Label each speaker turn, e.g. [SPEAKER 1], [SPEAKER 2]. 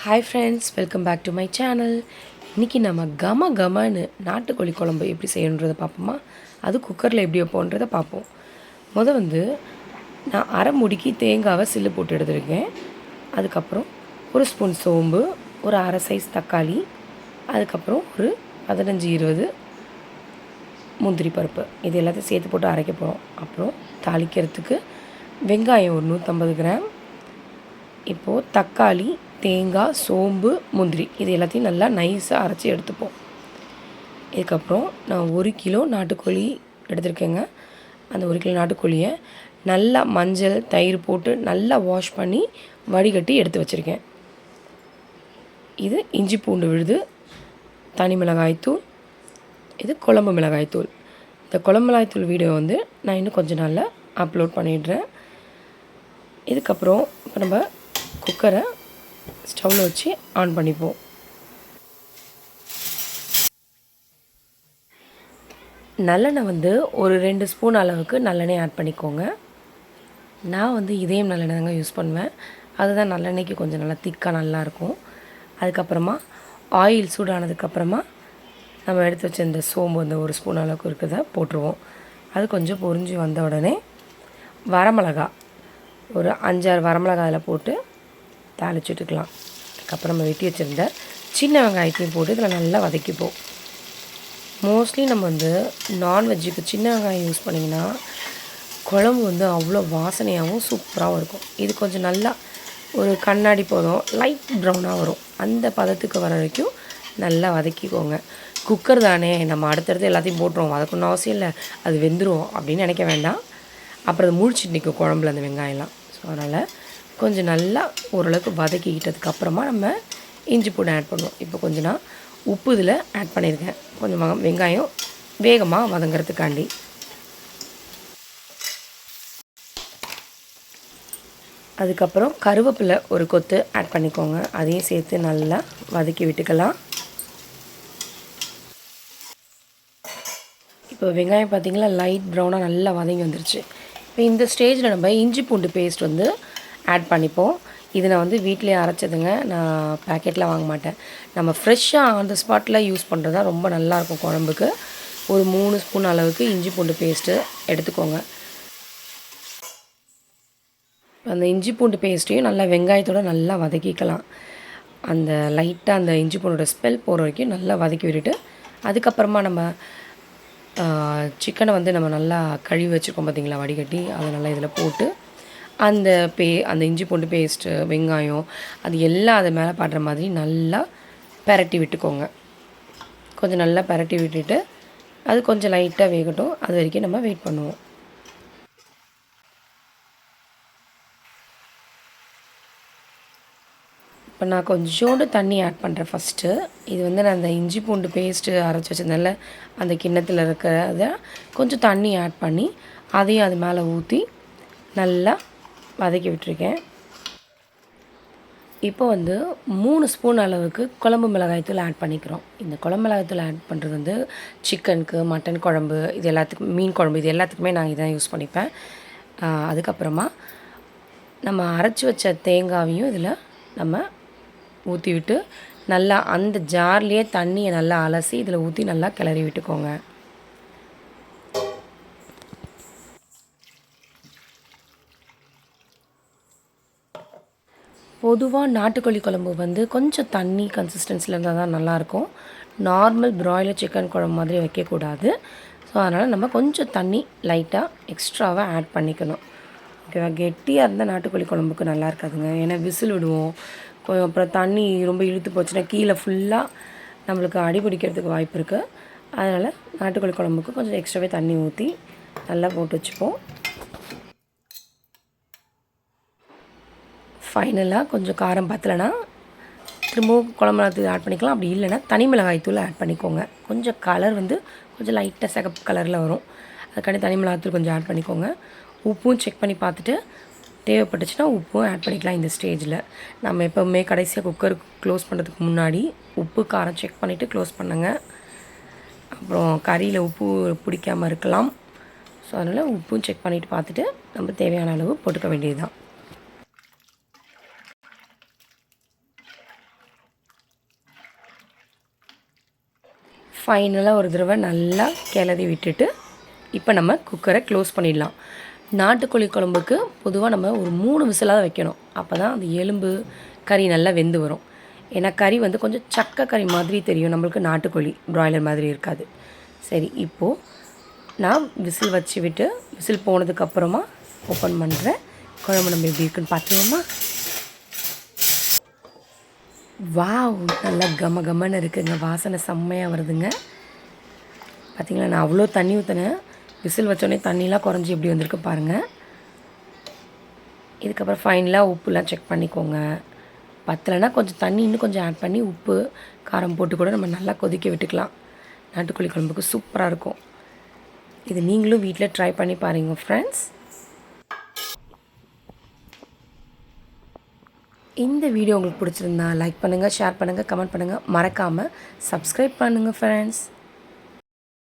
[SPEAKER 1] Hi friends, welcome back to my channel. இன்றைக்கி நம்ம கமன்னு நாட்டுக்கோழி குழம்பு எப்படி செய்யணுன்றதை பார்ப்போமா? அது குக்கரில் எப்படி வைப்போன்றதை பார்ப்போம். நான் அரை முடிக்கு தேங்காவை சில்லு போட்டு எடுத்துருக்கேன். அதுக்கப்புறம் ஒரு ஸ்பூன் சோம்பு, ஒரு அரை சைஸ் தக்காளி, அதுக்கப்புறம் ஒரு 15-20 முந்திரி பருப்பு, இது எல்லாத்தையும் சேர்த்து போட்டு அரைக்க போகிறோம். அப்புறம் தாளிக்கிறதுக்கு வெங்காயம் ஒரு 150 கிராம், இப்போது தக்காளி, தேங்காய், சோம்பு, முந்திரி இது எல்லாத்தையும் நல்லா நைஸாக அரைச்சி எடுத்துப்போம். இதுக்கப்புறம் நான் 1 கிலோ நாட்டுக்கோழி எடுத்துருக்கேங்க. அந்த 1 கிலோ நாட்டுக்கோழியை நல்லா மஞ்சள், தயிர் போட்டு நல்லா வாஷ் பண்ணி வடிகட்டி எடுத்து வச்சுருக்கேன். இது இஞ்சி பூண்டு விழுது, தனி மிளகாய்த்தூள், இது குழம்பு மிளகாய்த்தூள். இந்த குழம்பு மிளகாய்த்தூள் வீடியோ நான் இன்னும் கொஞ்சம் நாளில் அப்லோட் பண்ணிடுறேன். இதுக்கப்புறம் இப்போ நம்ம குக்கரை ஸ்டவ்வில் வச்சு ஆன் பண்ணிப்போம். நல்லெண்ணெய் ஒரு 2 ஸ்பூன் அளவுக்கு நல்லெண்ணெய் ஆட் பண்ணிக்கோங்க. நான் இதயம் நல்லெண்ணெய் தாங்க யூஸ் பண்ணுவேன். அதுதான் நல்லெண்ணெய்க்கு கொஞ்சம் நல்லா திக்காக நல்லாயிருக்கும். அதுக்கப்புறமா ஆயில் சூடானதுக்கப்புறமா நம்ம எடுத்து வச்ச இந்த சோம்பு 1 ஸ்பூன் அளவுக்கு இருக்கிறத போட்டுருவோம். அது கொஞ்சம் பொரிஞ்சு வந்த உடனே வரமிளகா ஒரு 5-6 வரமிளகா அதில் போட்டு தாளிச்சுட்டுக்கலாம். அதுக்கப்புறம் நம்ம வெட்டி வச்சுருந்த சின்ன வெங்காயத்தையும் போட்டு இதில் நல்லா வதக்கிப்போம். மோஸ்ட்லி நம்ம நான்வெஜ்ஜுக்கு சின்ன வெங்காயம் யூஸ் பண்ணிங்கன்னா குழம்பு அவ்வளோ வாசனையாகவும் சூப்பராகவும் இருக்கும். இது கொஞ்சம் நல்லா ஒரு கண்ணாடி போதும் லைட் ப்ரௌனாக வரும். அந்த பதத்துக்கு வர வரைக்கும் நல்லா வதக்கிக்கோங்க. குக்கர் தானே, நம்ம அடுத்தடுத்து எல்லாத்தையும் போட்டுருவோம், வதக்கணும்னு அவசியம் இல்லை, அது வெந்துடும் அப்படின்னு நினைக்க வேண்டாம். அப்புறம் அது முழிச்சிட்டு நிற்கும் குழம்புல அந்த வெங்காயம்லாம். ஸோ அதனால் கொஞ்சம் நல்லா ஓரளவுக்கு வதக்கிக்கிட்டதுக்கப்புறமா நம்ம இஞ்சி பூண்டு ஆட் பண்ணுவோம். இப்போ கொஞ்சம் நான் உப்பு இதில் ஆட் பண்ணியிருக்கேன், கொஞ்சம் வெங்காயம் வேகமாக வதங்கிறதுக்காண்டி. அதுக்கப்புறம் கருவேப்பிலை ஒரு கொத்து ஆட் பண்ணிக்கோங்க, அதையும் சேர்த்து நல்லா வதக்கி விட்டுக்கலாம். இப்போ வெங்காயம் பார்த்திங்களா லைட் ப்ரௌனாக நல்லா வதங்கி வந்துருச்சு. இப்போ இந்த ஸ்டேஜில் நம்ம இஞ்சி பூண்டு பேஸ்ட் ஆட் பண்ணிப்போம். இது நான் வீட்டிலே அரைச்சதுங்க, நான் பேக்கெட்டில் வாங்க மாட்டேன். நம்ம ஃப்ரெஷ்ஷாக ஆன் த ஸ்பாட்டில் யூஸ் பண்ணுறது தான் ரொம்ப நல்லாயிருக்கும் குழம்புக்கு. ஒரு 3 ஸ்பூன் அளவுக்கு இஞ்சி பூண்டு பேஸ்ட்டு எடுத்துக்கோங்க. அந்த இஞ்சி பூண்டு பேஸ்ட்டையும் நல்லா வெங்காயத்தோடு நல்லா வதக்கிக்கலாம். அந்த லைட்டாக அந்த இஞ்சி பூண்டோட ஸ்மெல் போகிற வரைக்கும் நல்லா வதக்கி விட்டுட்டு, அதுக்கப்புறமா நம்ம சிக்கனை நம்ம நல்லா கழுவி வச்சுருக்கோம் பார்த்திங்களா, வடிகட்டி அதை நல்லா இதில் போட்டு அந்த இஞ்சி பூண்டு பேஸ்ட்டு, வெங்காயம் அது எல்லாம் அது மேலே படுற மாதிரி நல்லா பெரட்டி விட்டுக்கோங்க. கொஞ்சம் நல்லா பெரட்டி விட்டுட்டு அது கொஞ்சம் லைட்டாக வேகட்டும், அது வரைக்கும் நம்ம வெயிட் பண்ணுவோம். இப்போ நான் கொஞ்சோண்டு தண்ணி ஆட் பண்ணுறேன் ஃபஸ்ட்டு. இது நான் அந்த இஞ்சி பூண்டு பேஸ்ட்டு அரைச்சி வச்சதுனால அந்த கிண்ணத்தில் இருக்கிறத கொஞ்சம் தண்ணி ஆட் பண்ணி அதையும் அது மேலே ஊற்றி நல்லா வதக்கி விட்டுருக்கேன். இப்போ 3 ஸ்பூன் அளவுக்கு குழம்பு மிளகாய்த்தூள் ஆட் பண்ணிக்கிறோம். இந்த குழம்பு மிளகாய்த்தூள் ஆட் பண்ணுறது சிக்கனுக்கு, மட்டன் குழம்பு, இது எல்லாத்துக்கும், மீன் குழம்பு, இது எல்லாத்துக்குமே நான் இதான் யூஸ் பண்ணிப்பேன். அதுக்கப்புறமா நம்ம அரைச்சி வச்ச தேங்காயையும் இதில் நம்ம ஊற்றி விட்டு நல்லா அந்த ஜார்லேயே தண்ணியை நல்லா அலசி இதில் ஊற்றி நல்லா கிளறி விட்டுக்கோங்க. பொதுவாக நாட்டுக்கோழி குழம்பு கொஞ்சம் தண்ணி கன்சிஸ்டன்சியில் இருந்தால் தான் நல்லாயிருக்கும். நார்மல் ப்ராய்லர் சிக்கன் குழம்பு மாதிரி வைக்கக்கூடாது. ஸோ அதனால் நம்ம கொஞ்சம் தண்ணி லைட்டாக எக்ஸ்ட்ராவாக ஆட் பண்ணிக்கணும். ஓகேவா? கெட்டியாக இருந்தால் நாட்டுக்கோழி குழம்புக்கு நல்லா இருக்காதுங்க. ஏன்னா விசில் விடுவோம், அப்புறம் தண்ணி ரொம்ப இழுத்து போச்சுன்னா கீழே ஃபுல்லாக நம்மளுக்கு அடிபிடிக்கிறதுக்கு வாய்ப்பு இருக்குது. அதனால் நாட்டுக்கோழி குழம்புக்கு கொஞ்சம் எக்ஸ்ட்ராவே தண்ணி ஊற்றி நல்லா போட்டு வச்சுப்போம். ஃபைனலாக கொஞ்சம் காரம் பத்தலைன்னா திரும்பவும் குழம்பு மிளகாய்த்தூள் ஆட் பண்ணிக்கலாம். அப்படி இல்லைன்னா தனி மிளகாய்த்தூள் ஆட் பண்ணிக்கோங்க. கொஞ்சம் கலர் கொஞ்சம் லைட்டாக சிகப்பு கலரில் வரும், அதுக்காண்டி தனி மிளகாய்த்தூள் கொஞ்சம் ஆட் பண்ணிக்கோங்க. உப்பும் செக் பண்ணி பார்த்துட்டு தேவைப்பட்டுச்சுன்னா உப்பும் ஆட் பண்ணிக்கலாம். இந்த ஸ்டேஜில் நம்ம எப்போவுமே கடைசியாக குக்கர் க்ளோஸ் பண்ணுறதுக்கு முன்னாடி உப்பு காரம் செக் பண்ணிவிட்டு க்ளோஸ் பண்ணுங்க. அப்புறம் கறியில் உப்பு பிடிக்காமல் இருக்கலாம். ஸோ அதனால் உப்பும் செக் பண்ணிவிட்டு பார்த்துட்டு நம்ம தேவையான அளவு போட்டுக்க வேண்டியது தான். ஃபைனலாக ஒரு தடவை நல்லா கிளறி விட்டுட்டு இப்போ நம்ம குக்கரை க்ளோஸ் பண்ணிடலாம். நாட்டுக்கோழி குழம்புக்கு பொதுவாக நம்ம ஒரு 3 விசிலாக வைக்கணும். அப்போ தான் அந்த எலும்பு கறி நல்லா வெந்து வரும். ஏன்னா கறி வந்து கொஞ்சம் சக்க கறி மாதிரி தெரியும் நம்மளுக்கு, நாட்டுக்கோழி ப்ராய்லர் மாதிரி இருக்காது. சரி, இப்போது நான் விசில் வச்சு விட்டு விசில் போனதுக்கப்புறமா ஓப்பன் பண்ணுறேன். குழம்பு நம்ம எப்படி இருக்குன்னு பார்த்துருவோமா? வாவ், நல்லா கம கமன்னு இருக்குதுங்க. வாசனை செம்மையாக வருதுங்க. பார்த்திங்களா, நான் அவ்வளோ தண்ணி ஊற்றினேன். விசில் வச்சோடனே தண்ணிலாம் குறைஞ்சி எப்படி வந்திருக்கு பாருங்கள். இதுக்கப்புறம் ஃபைனலாக உப்புலாம் செக் பண்ணிக்கோங்க. பத்தலைன்னா கொஞ்சம் தண்ணி இன்னும் கொஞ்சம் ஆட் பண்ணி உப்பு காரம் போட்டு கூட நம்ம நல்லா கொதிக்க விட்டுக்கலாம். நாட்டுக்கோழி குழம்புக்கு சூப்பராக இருக்கும். இது நீங்களும் வீட்டில் ட்ரை பண்ணி பாருங்க ஃப்ரெண்ட்ஸ். இந்த வீடியோ உங்களுக்கு பிடிச்சிருந்தா லைக் பண்ணுங்கள், ஷேர் பண்ணுங்கள், கமெண்ட் பண்ணுங்கள். மறக்காமல் சப்ஸ்கிரைப் பண்ணுங்கள் ஃப்ரெண்ட்ஸ்.